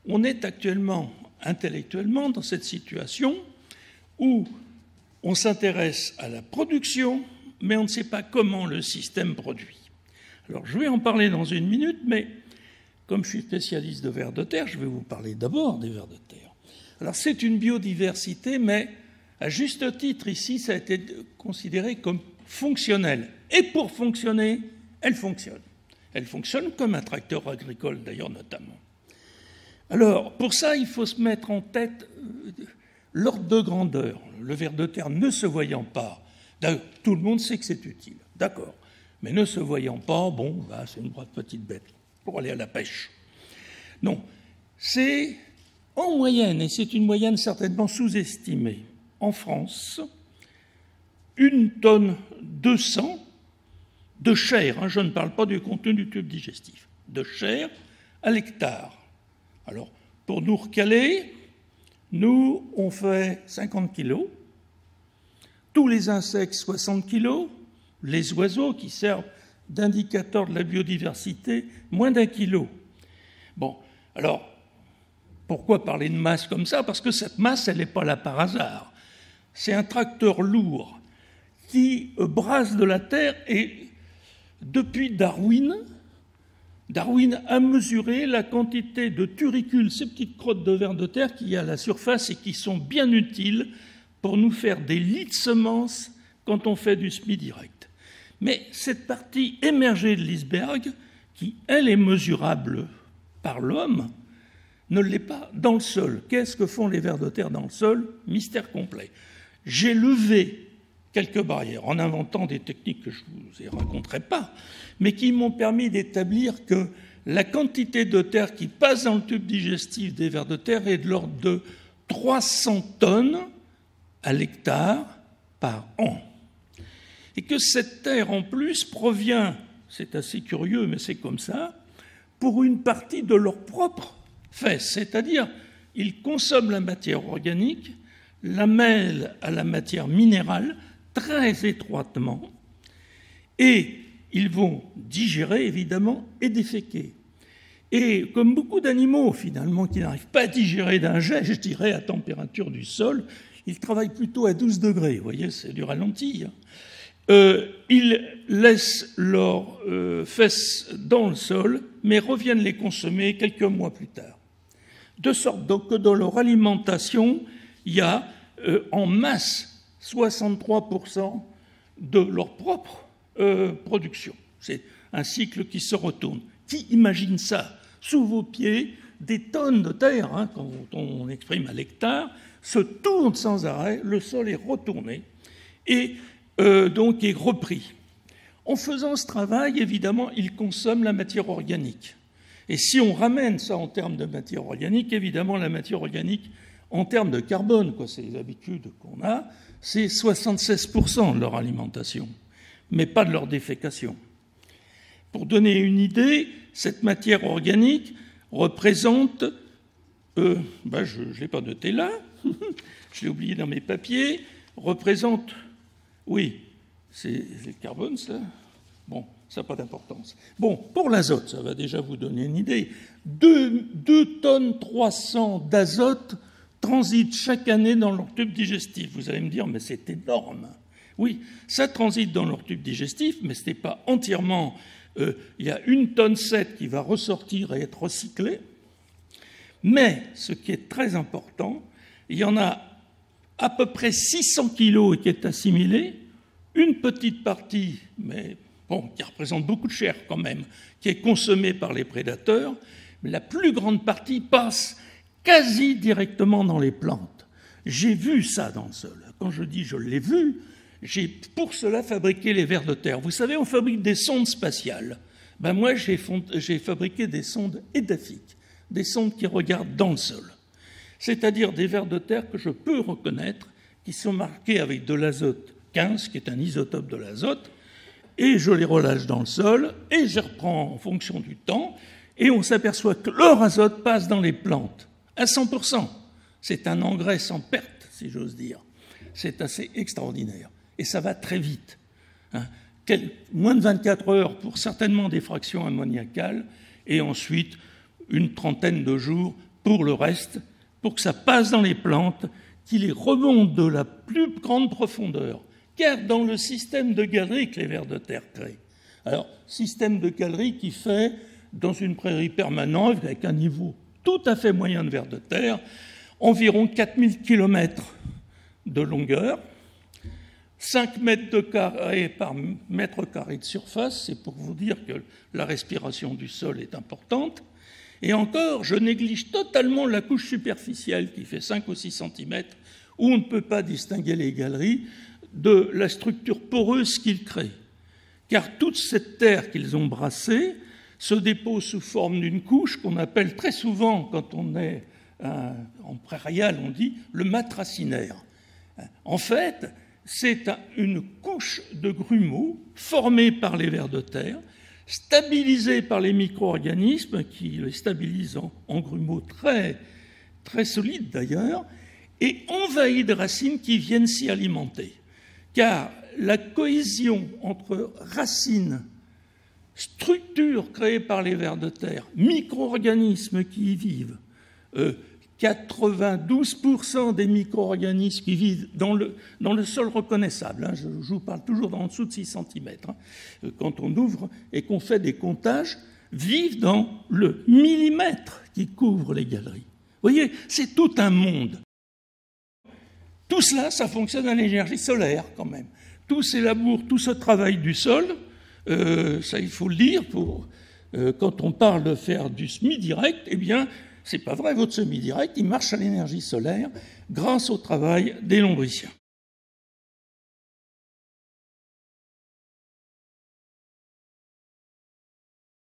on est actuellement, intellectuellement, dans cette situation où on s'intéresse à la production, mais on ne sait pas comment le système produit. Alors, je vais en parler dans une minute, mais comme je suis spécialiste de vers de terre, je vais vous parler d'abord des vers de terre. Alors, c'est une biodiversité, mais à juste titre, ici, ça a été considéré comme fonctionnel. Et pour fonctionner, elle fonctionne. Elle fonctionne comme un tracteur agricole, d'ailleurs, notamment. Alors, pour ça, il faut se mettre en tête l'ordre de grandeur. Le ver de terre ne se voyant pas, tout le monde sait que c'est utile, d'accord. Mais ne se voyant pas, bon, bah, c'est une brave petite bête pour aller à la pêche. Non, c'est en moyenne, et c'est une moyenne certainement sous-estimée, en France, 1 tonne 200 de chair, hein, je ne parle pas du contenu du tube digestif, de chair à l'hectare. Alors, pour nous recaler, nous, on fait 50 kilos, tous les insectes 60 kilos, les oiseaux qui servent d'indicateur de la biodiversité, moins d'1 kilo. Bon, alors, pourquoi parler de masse comme ça? Parce que cette masse, elle n'est pas là par hasard. C'est un tracteur lourd qui brasse de la terre et depuis Darwin a mesuré la quantité de turicules, ces petites crottes de vers de terre qu'il y a à la surface et qui sont bien utiles pour nous faire des lits de semences quand on fait du semis direct. Mais cette partie émergée de l'iceberg, qui, elle, est mesurable par l'homme, ne l'est pas dans le sol. Qu'est-ce que font les vers de terre dans le sol? Mystère complet. J'ai levé quelques barrières en inventant des techniques que je ne vous raconterai pas, mais qui m'ont permis d'établir que la quantité de terre qui passe dans le tube digestif des vers de terre est de l'ordre de 300 tonnes à l'hectare par an. Et que cette terre, en plus, provient, c'est assez curieux, mais c'est comme ça, pour une partie de leur propre fesses, c'est-à-dire ils consomment la matière organique, la mêlent à la matière minérale très étroitement, et ils vont digérer, évidemment, et déféquer. Et comme beaucoup d'animaux, finalement, qui n'arrivent pas à digérer d'un jet, je dirais, à température du sol, ils travaillent plutôt à 12 degrés, vous voyez, c'est du ralenti. Ils laissent leurs fesses dans le sol, mais reviennent les consommer quelques mois plus tard. De sorte donc que dans leur alimentation, il y a en masse 63% de leur propre production. C'est un cycle qui se retourne. Qui imagine ça? Sous vos pieds, des tonnes de terre, hein, quand on exprime à l'hectare, se tournent sans arrêt, le sol est retourné et donc est repris. En faisant ce travail, évidemment, ils consomment la matière organique. Et si on ramène ça en termes de matière organique, évidemment, la matière organique, en termes de carbone, quoi, c'est les habitudes qu'on a, c'est 76% de leur alimentation, mais pas de leur défécation. Pour donner une idée, cette matière organique représente, je ne l'ai pas noté là, je l'ai oublié dans mes papiers, représente, oui, c'est le carbone, ça. Bon, ça n'a pas d'importance. Bon, pour l'azote, ça va déjà vous donner une idée. 2 tonnes 300 d'azote transitent chaque année dans leur tube digestif. Vous allez me dire, mais c'est énorme. Oui, ça transite dans leur tube digestif, mais ce n'est pas entièrement... il y a 1 tonne 7 qui va ressortir et être recyclée. Mais, ce qui est très important, il y en a à peu près 600 kilos qui est assimilé, une petite partie, mais bon, qui représente beaucoup de chair quand même, qui est consommée par les prédateurs, mais la plus grande partie passe quasi directement dans les plantes. J'ai vu ça dans le sol. Quand je dis je l'ai vu, j'ai pour cela fabriqué les vers de terre. Vous savez, on fabrique des sondes spatiales. Ben moi, j'ai fabriqué des sondes édaphiques, des sondes qui regardent dans le sol. C'est-à-dire des vers de terre que je peux reconnaître, qui sont marqués avec de l'azote 15, qui est un isotope de l'azote, et je les relâche dans le sol, et je reprends en fonction du temps, et on s'aperçoit que leur azote passe dans les plantes, à 100%. C'est un engrais sans perte, si j'ose dire. C'est assez extraordinaire. Et ça va très vite. Hein. Moins de 24 heures pour certainement des fractions ammoniacales, et ensuite une trentaine de jours pour le reste, pour que ça passe dans les plantes, qui les remontent de la plus grande profondeur. Car dans le système de galerie que les vers de terre créent, alors, système de galerie qui fait, dans une prairie permanente, avec un niveau tout à fait moyen de vers de terre, environ 4000 km de longueur, 5 mètres de carré par mètre carré de surface, c'est pour vous dire que la respiration du sol est importante. Et encore, je néglige totalement la couche superficielle qui fait 5 ou 6 cm, où on ne peut pas distinguer les galeries de la structure poreuse qu'ils créent. Car toute cette terre qu'ils ont brassée se dépose sous forme d'une couche qu'on appelle très souvent, quand on est en prairial, on dit le mat racinaire. En fait, c'est une couche de grumeaux formée par les vers de terre, stabilisée par les micro-organismes qui les stabilisent en grumeaux très, très solides d'ailleurs, et envahie de racines qui viennent s'y alimenter. Car la cohésion entre racines, structures créées par les vers de terre, micro-organismes qui y vivent, 92% des micro-organismes qui vivent dans le sol reconnaissable, je vous parle toujours en dessous de 6 cm, quand on ouvre et qu'on fait des comptages, vivent dans le millimètre qui couvre les galeries. Vous voyez, c'est tout un monde. Tout cela, ça fonctionne à l'énergie solaire quand même. Tous ces labours, tout ce travail du sol, ça il faut le dire, quand on parle de faire du semi-direct, eh bien, c'est pas vrai, votre semi-direct, il marche à l'énergie solaire grâce au travail des lombriciens.